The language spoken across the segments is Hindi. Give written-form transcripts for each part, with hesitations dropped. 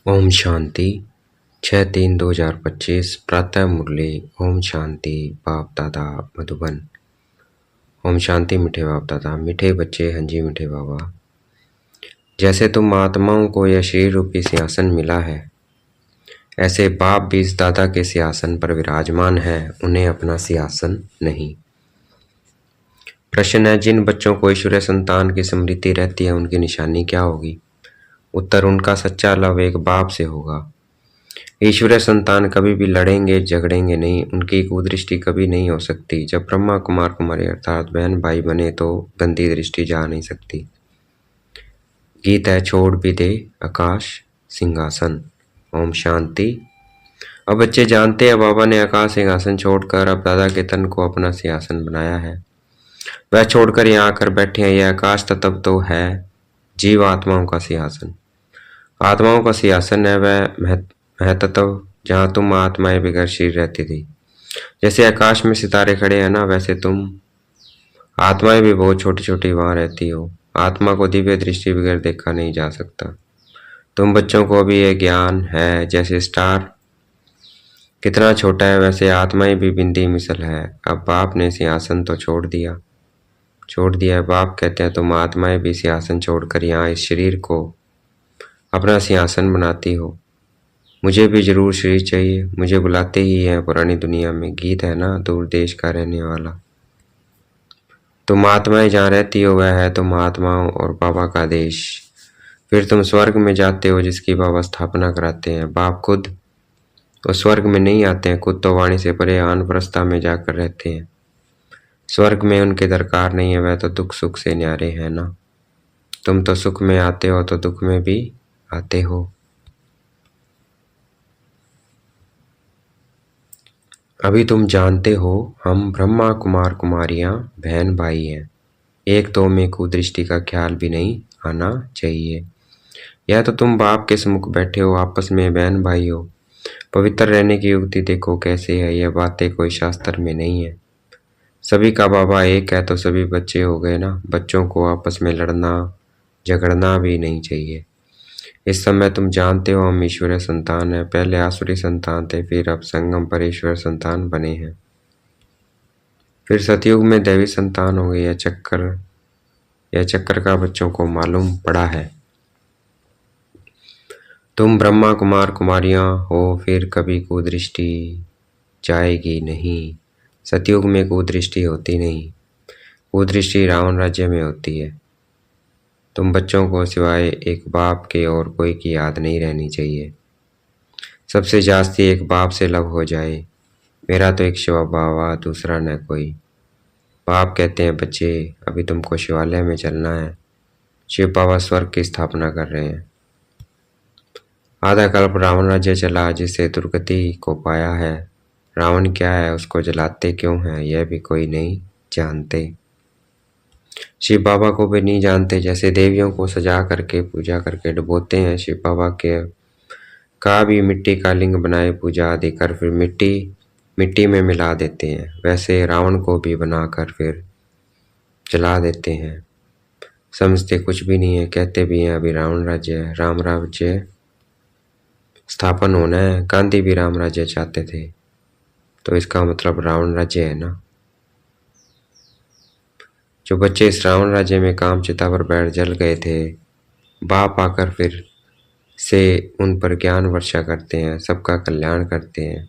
ओम शांति 6/3/2025 प्रातः मुरली। ओम शांति बाप दादा मधुबन। ओम शांति मीठे बाप दादा, मीठे बच्चे हंजी मीठे बाबा। जैसे तुम आत्माओं को यह शरीर रूपी सिंहासन मिला है, ऐसे बाप भी इस दादा के सिंहासन पर विराजमान है, उन्हें अपना सिंहासन नहीं। प्रश्न है, जिन बच्चों को ईश्वरीय संतान की स्मृति रहती है उनकी निशानी क्या होगी? उत्तर, उनका सच्चा लव एक बाप से होगा। ईश्वरीय संतान कभी भी लड़ेंगे झगड़ेंगे नहीं, उनकी कुदृष्टि कभी नहीं हो सकती। जब ब्रह्मा कुमार कुमारी अर्थात बहन भाई बने तो गंदी दृष्टि जा नहीं सकती। गीत है, छोड़ भी दे आकाश सिंहासन। ओम शांति। अब बच्चे जानते हैं बाबा ने आकाश सिंहासन छोड़कर अब दादा के तन को अपना सिंहासन बनाया है। वह छोड़कर यहाँ आकर बैठे हैं। यह आकाश तत्व तो है जीव आत्माओं का सिंहासन। आत्माओं का सिंहासन है वह महतत्व जहाँ तुम आत्माएं बिगड़ शरीर रहती थी। जैसे आकाश में सितारे खड़े हैं ना, वैसे तुम आत्माएं भी बहुत छोटी छोटी वहां रहती हो। आत्मा को दिव्य दृष्टि बगैर देखा नहीं जा सकता। तुम बच्चों को भी ये ज्ञान है, जैसे स्टार कितना छोटा है वैसे आत्माएं भी बिंदी मिसल है। अब बाप ने सिंहासन तो छोड़ दिया है। बाप कहते हैं तुम आत्माएं भी सिंहासन छोड़कर यहाँ इस शरीर को अपना सिंहासन बनाती हो। मुझे भी जरूर शरीर चाहिए, मुझे बुलाते ही है पुरानी दुनिया में। गीत है ना, दूर देश का रहने वाला। तुम आत्माएं जहाँ रहती हो वह है तुम आत्माओं और बाबा का देश। फिर तुम स्वर्ग में जाते हो जिसकी बाबा स्थापना कराते हैं। बाप खुद उस स्वर्ग में नहीं आते हैं, खुद तो वाणी से परे वानप्रस्था में जाकर रहते हैं। स्वर्ग में उनके दरकार नहीं है, वह तो दुख सुख से न्यारे हैं ना। तुम तो सुख में आते हो तो दुख में भी आते हो। अभी तुम जानते हो हम ब्रह्मा कुमार कुमारियां बहन भाई हैं। एक तो में कुदृष्टि का ख्याल भी नहीं आना चाहिए। यह तो तुम बाप के सम्मुख बैठे हो, आपस में बहन भाई हो। पवित्र रहने की युक्ति देखो कैसे है। यह बातें कोई शास्त्र में नहीं है। सभी का बाबा एक है तो सभी बच्चे हो गए ना। बच्चों को आपस में लड़ना झगड़ना भी नहीं चाहिए। इस समय तुम जानते हो हम ईश्वरीय संतान है। पहले आसुरी संतान थे, फिर अब संगम पर ईश्वर संतान बने हैं। फिर सतयुग में दैवी संतान हो गई। यह चक्कर का बच्चों को मालूम पड़ा है। तुम ब्रह्मा कुमार कुमारियां हो, फिर कभी कुदृष्टि जाएगी नहीं। सतयुग में कुदृष्टि होती नहीं। कुदृष्टि रावण राज्य में होती है। तुम बच्चों को सिवाय एक बाप के और कोई की याद नहीं रहनी चाहिए। सबसे जास्ती एक बाप से लव हो जाए। मेरा तो एक शिवा बाबा, दूसरा न कोई। बाप कहते हैं बच्चे अभी तुमको शिवालय में चलना है। शिव बाबा स्वर्ग की स्थापना कर रहे हैं। आधा कल्प रावण राज्य चला जिससे दुर्गति को पाया है। रावण क्या है, उसको जलाते क्यों हैं, यह भी कोई नहीं जानते। शिव बाबा को भी नहीं जानते। जैसे देवियों को सजा करके पूजा करके डुबोते हैं, शिव बाबा के का भी मिट्टी का लिंग बनाए पूजा आदि कर फिर मिट्टी में मिला देते हैं, वैसे रावण को भी बनाकर फिर जला देते हैं। समझते कुछ भी नहीं है। कहते भी हैं अभी रावण राज्य है, राम राज्य स्थापन होना है। गांधी भी राम राज्य चाहते थे, तो इसका मतलब रावण राज्य है ना। जो बच्चे इस रावण राज्य में काम चिता पर बैठ जल गए थे, बाप आकर फिर से उन पर ज्ञान वर्षा करते हैं, सबका कल्याण करते हैं।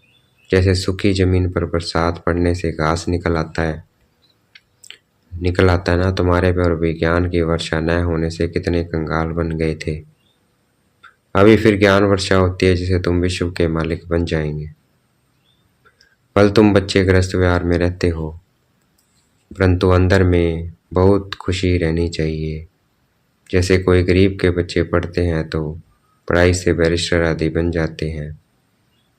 जैसे सूखी जमीन पर बरसात पड़ने से घास निकल आता है ना, तुम्हारे पर भी ज्ञान की वर्षा न होने से कितने कंगाल बन गए थे। अभी फिर ज्ञान वर्षा होती है जिसे तुम विश्व के मालिक बन जाएंगे। कल तुम बच्चे ग्रस्त व्यवहार में रहते हो, परंतु अंदर में बहुत खुशी रहनी चाहिए। जैसे कोई गरीब के बच्चे पढ़ते हैं तो पढ़ाई से बैरिस्टर आदि बन जाते हैं।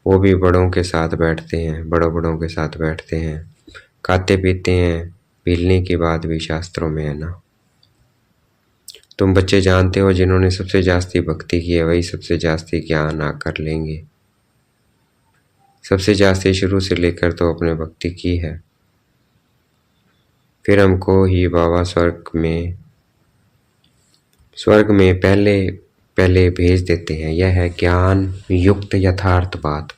वो भी बड़ों के साथ बैठते हैं, बड़ों के साथ बैठते हैं, खाते पीते हैं। पीलने की बात भी शास्त्रों में है ना। तुम बच्चे जानते हो जिन्होंने सबसे जास्ती भक्ति की है वही सबसे जास्ती ज्ञान आकर लेंगे। सबसे जास्ती शुरू से लेकर तो अपने भक्ति की है। फिर हमको ही बाबा स्वर्ग में पहले पहले भेज देते हैं। यह है ज्ञान युक्त यथार्थ बात।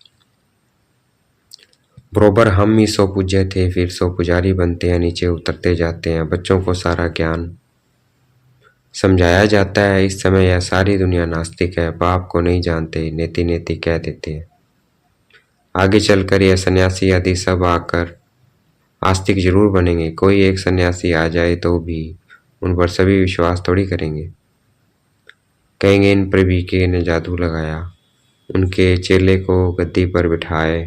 बरोबर हम ही 100 पूज्य थे, फिर 100 पुजारी बनते हैं, नीचे उतरते जाते हैं। बच्चों को सारा ज्ञान समझाया जाता है। इस समय यह सारी दुनिया नास्तिक है, बाप को नहीं जानते, नेति नेति कह देते हैं। आगे चलकर यह सन्यासी आदि सब आकर आस्तिक जरूर बनेंगे। कोई एक सन्यासी आ जाए तो भी उन पर सभी विश्वास थोड़ी करेंगे। कहेंगे इन पर बीके ने जादू लगाया, उनके चेले को गद्दी पर बिठाए।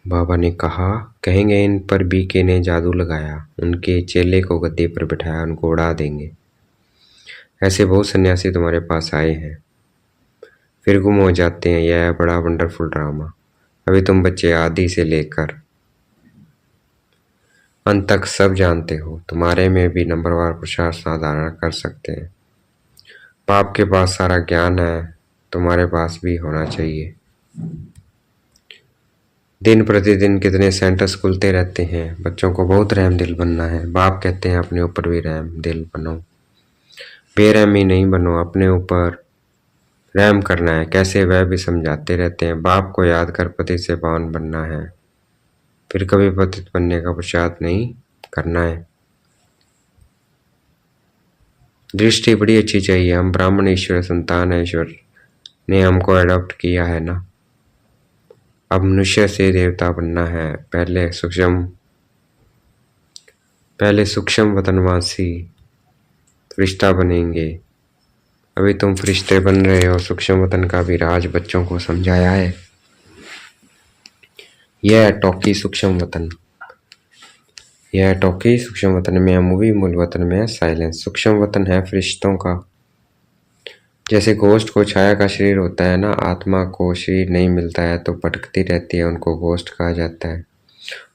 बाबा ने कहा, कहेंगे इन पर बीके ने जादू लगाया, उनके चेले को गद्दी पर बिठाया, उनको उड़ा देंगे। ऐसे बहुत सन्यासी तुम्हारे पास आए हैं, फिर गुम हो जाते हैं। यह है बड़ा वंडरफुल ड्रामा। अभी तुम बच्चे आदि से लेकर अंत तक सब जानते हो। तुम्हारे में भी नंबरवार प्रसार साधारण कर सकते हैं। बाप के पास सारा ज्ञान है, तुम्हारे पास भी होना चाहिए। दिन प्रतिदिन कितने सेंटर्स खुलते रहते हैं। बच्चों को बहुत रहम दिल बनना है। बाप कहते हैं अपने ऊपर भी रहम दिल बनो, बेरहमी नहीं बनो, अपने ऊपर रहम करना है। कैसे वह भी समझाते रहते हैं। बाप को याद कर पति से पावन बनना है, फिर कभी पतित बनने का पश्चात नहीं करना है। दृष्टि बड़ी अच्छी चाहिए। हम ब्राह्मण ईश्वर संतान है, ईश्वर ने हमको अडॉप्ट किया है ना। अब मनुष्य से देवता बनना है। पहले सूक्ष्म वतनवासी फरिश्ता बनेंगे। अभी तुम फरिश्ते बन रहे हो। सूक्ष्म वतन का भी राज बच्चों को समझाया है। यह टॉकी सूक्ष्म वतन, यह टॉकी सूक्ष्म वतन में है, मूवी मूल वतन में है साइलेंस। सूक्ष्म वतन है फरिश्तों का। जैसे गोश्त को छाया का शरीर होता है ना, आत्मा को शरीर नहीं मिलता है तो भटकती रहती है, उनको गोश्त कहा जाता है।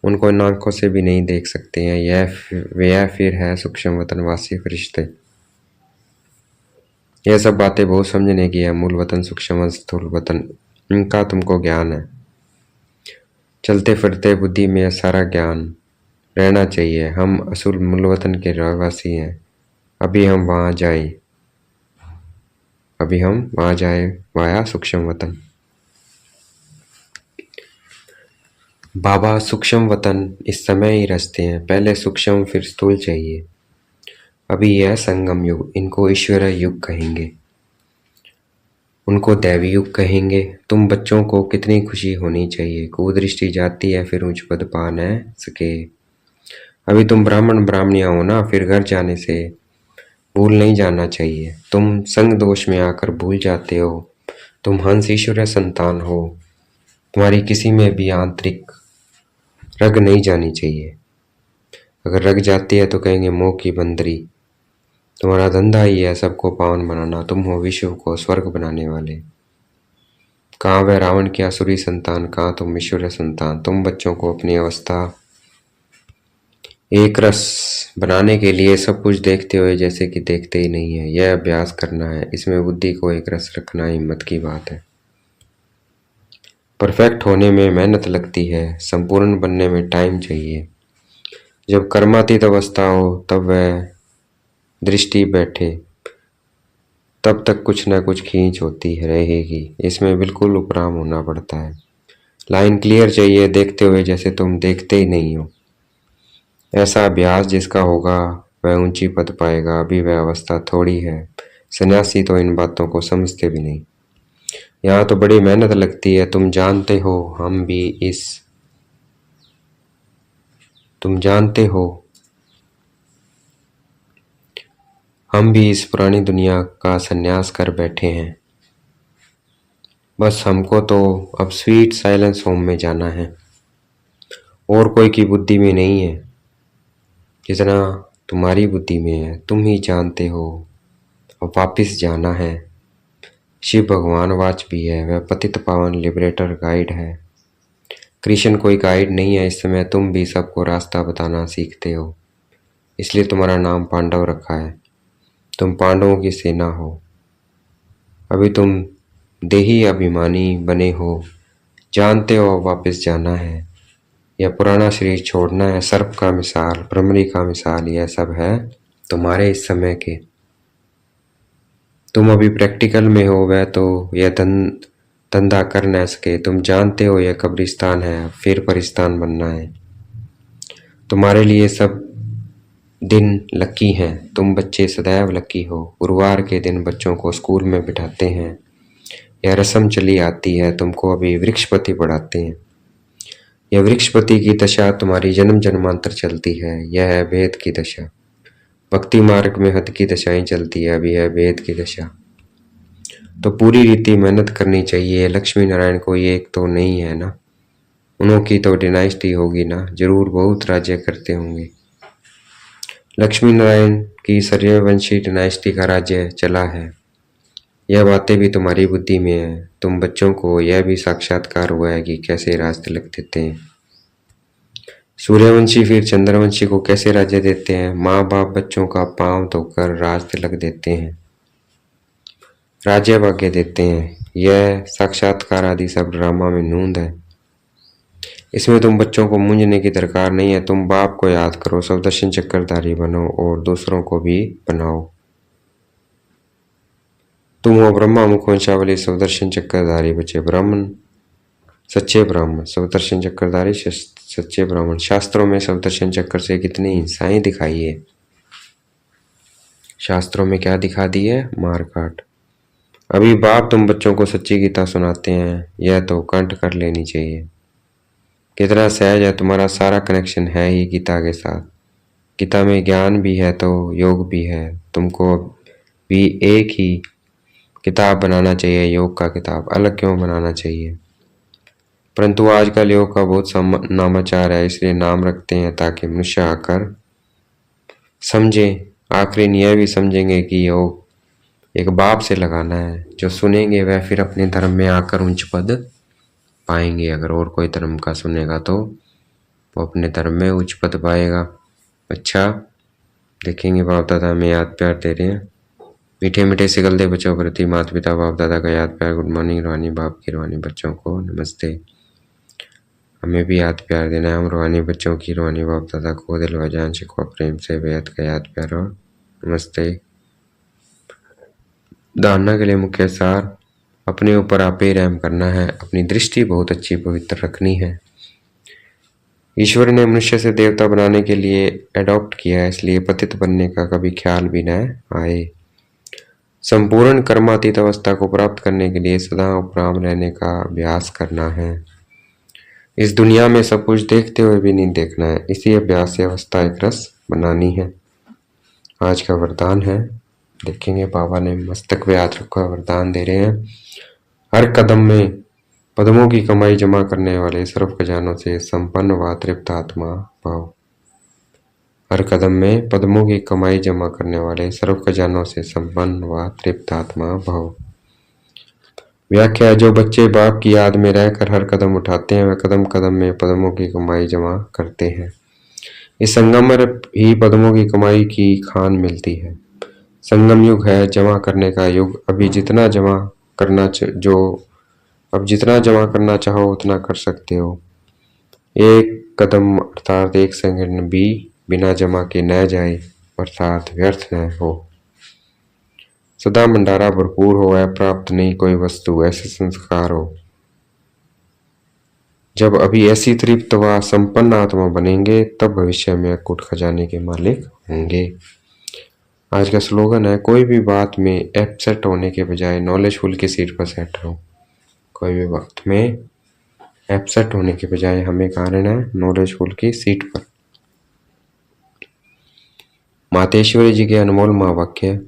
उनको इन आंखों से भी नहीं देख सकते हैं। यह फिर है सूक्ष्म वतनवासी फरिश्ते। यह सब बातें बहुत समझने की है। मूल वतन, सूक्ष्म वतन, स्थूल वतन, इनका तुमको ज्ञान है। चलते फिरते बुद्धि में सारा ज्ञान रहना चाहिए। हम असूल मूल वतन के रहवासी हैं। अभी हम वहाँ जाए वाया सूक्ष्म वतन। बाबा सूक्ष्म वतन इस समय ही रचते हैं। पहले सूक्ष्म फिर स्थूल चाहिए। अभी यह संगम युग, इनको ईश्वर युग कहेंगे, उनको दैवी युग कहेंगे। तुम बच्चों को कितनी खुशी होनी चाहिए। कुदृष्टि जाती है फिर उच्च पद पा न सके। अभी तुम ब्राह्मण ब्राह्मणियां हो ना, फिर घर जाने से भूल नहीं जाना चाहिए। तुम संग दोष में आकर भूल जाते हो। तुम हंस ईश्वर संतान हो। तुम्हारी किसी में भी आंतरिक रग नहीं जानी चाहिए। अगर रग जाती है तो कहेंगे मोह की बंदरी। तुम्हारा धंधा ही है सबको पावन बनाना। तुम हो विश्व को स्वर्ग बनाने वाले। कहाँ वह रावण की आसुरी संतान, कहाँ तुम ईश्वर संतान। तुम बच्चों को अपनी अवस्था एक रस बनाने के लिए सब कुछ देखते हुए जैसे कि देखते ही नहीं है। यह अभ्यास करना है। इसमें बुद्धि को एक रस रखना हिम्मत की बात है। परफेक्ट होने में मेहनत लगती है, संपूर्ण बनने में टाइम चाहिए। जब कर्मातीत अवस्था हो तब वह दृष्टि बैठे, तब तक कुछ न कुछ खींच होती रहेगी। इसमें बिल्कुल उपराम होना पड़ता है। लाइन क्लियर चाहिए, देखते हुए जैसे तुम देखते ही नहीं हो। ऐसा अभ्यास जिसका होगा वह ऊंची पद पाएगा। अभी वह अवस्था थोड़ी है। सन्यासी तो इन बातों को समझते भी नहीं। यहाँ तो बड़ी मेहनत लगती है। तुम जानते हो हम भी इस पुरानी दुनिया का सन्यास कर बैठे हैं। बस हमको तो अब स्वीट साइलेंस होम में जाना है। और कोई की बुद्धि में नहीं है जितना तुम्हारी बुद्धि में है। तुम ही जानते हो। अब वापिस जाना है। शिव भगवान वाच भी है। वह पतित पावन लिबरेटर गाइड है। कृष्ण कोई गाइड नहीं है। इस समय तुम भी सबको रास्ता बताना सीखते हो, इसलिए तुम्हारा नाम पांडव रखा है। तुम पांडवों की सेना हो। अभी तुम देही अभिमानी बने हो। जानते हो अब वापस जाना है। यह पुराना शरीर छोड़ना है। सर्प का मिसाल, भ्रमरी का मिसाल, यह सब है तुम्हारे इस समय के। तुम अभी प्रैक्टिकल में हो, वह तो यह धंधा कर न सके। तुम जानते हो यह कब्रिस्तान है, फिर परिस्तान बनना है। तुम्हारे लिए सब दिन लकी हैं। तुम बच्चे सदैव लकी हो। गुरुवार के दिन बच्चों को स्कूल में बिठाते हैं। यह रस्म चली आती है। तुमको अभी वृक्षपति पढ़ाते हैं। यह वृक्षपति की दशा तुम्हारी जन्म जन्मांतर चलती है। यह है भेद की दशा। भक्ति मार्ग में हद की दशाएं चलती है, अभी है भेद की दशा। तो पूरी रीति मेहनत करनी चाहिए। लक्ष्मी नारायण कोई एक तो नहीं है ना, उनकी तो डिनाइस्टी होगी ना, जरूर बहुत राज्य करते होंगे। लक्ष्मी नारायण की सूर्यवंशी डिनाइस्टी का राज्य चला है। यह बातें भी तुम्हारी बुद्धि में है। तुम बच्चों को यह भी साक्षात्कार हुआ है कि कैसे राज तिलक देते हैं। सूर्यवंशी फिर चंद्रवंशी को कैसे राज्य देते हैं। माँ बाप बच्चों का पांव धोकर राज तिलक देते हैं, राज्य भाग्य देते हैं। यह साक्षात्कार आदि सब ड्रामा में नूंद है। इसमें तुम बच्चों को मूंझने की दरकार नहीं है। तुम बाप को याद करो, सुदर्शन चक्रधारी बनो और दूसरों को भी बनाओ। तुम हो ब्रह्मा मुखवंशावली सुदर्शन चक्रधारी बचे ब्राह्मण, सच्चे ब्राह्मण। सुदर्शन चक्रधारी सच्चे ब्राह्मण। शास्त्रों में सुदर्शन चक्र से कितनी हिंसाएं दिखाई है। शास्त्रों में क्या दिखा दी है? मारकाट। अभी बाप तुम बच्चों को सच्ची गीता सुनाते हैं, यह तो कंठ कर लेनी चाहिए। कितना सहज है, तुम्हारा सारा कनेक्शन है ही गीता के साथ। गीता में ज्ञान भी है तो योग भी है। तुमको भी एक ही किताब बनाना चाहिए, योग का किताब। अलग क्यों बनाना चाहिए? परंतु आजकल योग का बहुत नामाचार है, इसलिए नाम रखते हैं ताकि मनुष्य आकर समझें। आखिर यह भी समझेंगे कि योग एक बाप से लगाना है। जो सुनेंगे वह फिर अपने धर्म में आकर उच्च पद पाएंगे। अगर और कोई धर्म का सुनेगा तो वो अपने धर्म में उच्च पद पाएगा। अच्छा, देखेंगे बाप दादा हमें याद प्यार दे रहे हैं। मीठे मीठे सिगलते बच्चों प्रति माता पिता बाप दादा का याद प्यार। गुड मॉर्निंग रूहानी बाप की रूहानी बच्चों को नमस्ते। हमें भी याद प्यार देना है। हम रूहानी बच्चों की रूहानी बाप दादा को दिल व जान शिकवा प्रेम से बेहद का याद प्यार और नमस्ते। धारणा के लिए मुख्य सार, अपने ऊपर आप ही रहम करना है। अपनी दृष्टि बहुत अच्छी पवित्र रखनी है। ईश्वर ने मनुष्य से देवता बनाने के लिए एडॉप्ट किया है, इसलिए पतित बनने का कभी ख्याल भी न आए। संपूर्ण कर्मातीत अवस्था को प्राप्त करने के लिए सदा उपराम रहने का अभ्यास करना है। इस दुनिया में सब कुछ देखते हुए भी नहीं देखना है। इसी अभ्यास से अवस्था एक रस बनानी है। आज का वरदान है, देखेंगे बाबा ने मस्तक पे हाथ रखा वरदान दे रहे हैं। हर कदम में पद्मों की कमाई जमा करने वाले सर्व खजानों से संपन्न व तृप्त आत्मा भाव। हर कदम में पद्मों की कमाई जमा करने वाले सर्व खजानों से संपन्न व तृप्त आत्मा भाव। व्याख्या, जो बच्चे बाप की याद में रहकर हर कदम उठाते हैं, वह कदम कदम में पद्मों की कमाई जमा करते हैं। इस संगम ही पद्मों की कमाई की खान मिलती है। संगम युग है जमा करने का युग। अभी जितना जमा करना चाहो उतना कर सकते हो। एक कदम अर्थात एक सेकंड भी बिना जमा के न जाए, अर्थात व्यर्थ न हो। सदा भंडारा भरपूर हो, प्राप्त नहीं कोई वस्तु, ऐसे संस्कार हो। जब अभी ऐसी तृप्त व संपन्न आत्मा बनेंगे तब भविष्य में अकूट खजाने के मालिक होंगे। आज का स्लोगन है, कोई भी बात में अपसेट होने के बजाय नॉलेजफुल की सीट पर सेट रहो। कोई भी बात में अपसेट होने के बजाय हमें कहाँ रहना है? नॉलेजफुल की सीट पर। मातेश्वरी जी के अनमोल महावाक्य,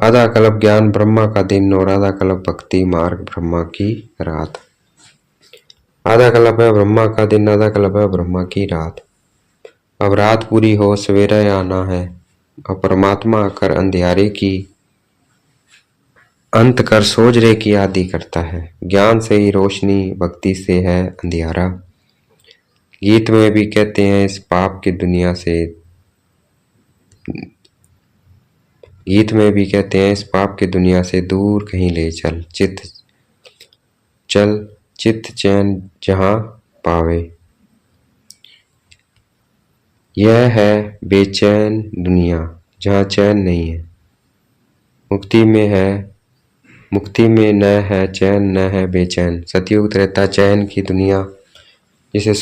आधा कल्प ज्ञान ब्रह्मा का दिन और आधा कल्प भक्ति मार्ग ब्रह्मा की रात। आधा कल्प है ब्रह्मा का दिन, आधा कल्प है ब्रह्मा की रात। अब रात पूरी हो, सवेरा आना है। अब परमात्मा आकर अंधियारे की अंत कर सोजरे की आदि करता है। ज्ञान से ही रोशनी, भक्ति से है अंधियारा। गीत में भी कहते हैं इस पाप की दुनिया से दूर कहीं ले चल। चित्त चैन जहां पावे। यह है बेचैन दुनिया जहां चैन नहीं है। मुक्ति में है, मुक्ति में न है चैन न है बेचैन। सतयुग त्रेता चैन की दुनिया, जिसे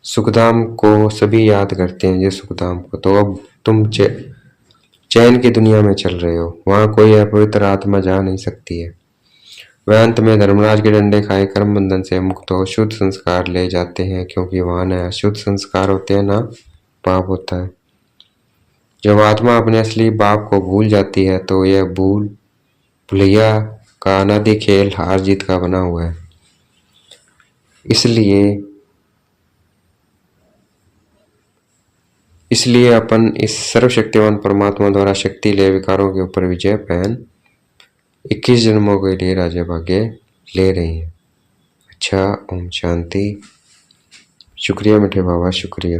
सुखधाम को सभी याद करते हैं। ये सुखधाम को तो अब तुम चैन की दुनिया में चल रहे हो, वहां कोई अपवित्र आत्मा जा नहीं सकती है। वह अंत में धर्मराज के डंडे खाए कर्म बंधन से मुक्त हो शुद्ध संस्कार ले जाते हैं, क्योंकि वहां न अशुद्ध संस्कार होते हैं न पाप होता है। जब आत्मा अपने असली बाप को भूल जाती है तो यह भुलैया का अनादि खेल हार जीत का बना हुआ है। इसलिए अपन इस सर्वशक्तिमान परमात्मा द्वारा शक्ति ले विकारों के ऊपर विजय पहन 21 जन्मों के लिए राज्य भाग्य ले रही है। अच्छा, ओम शांति। शुक्रिया मीठे बाबा, शुक्रिया।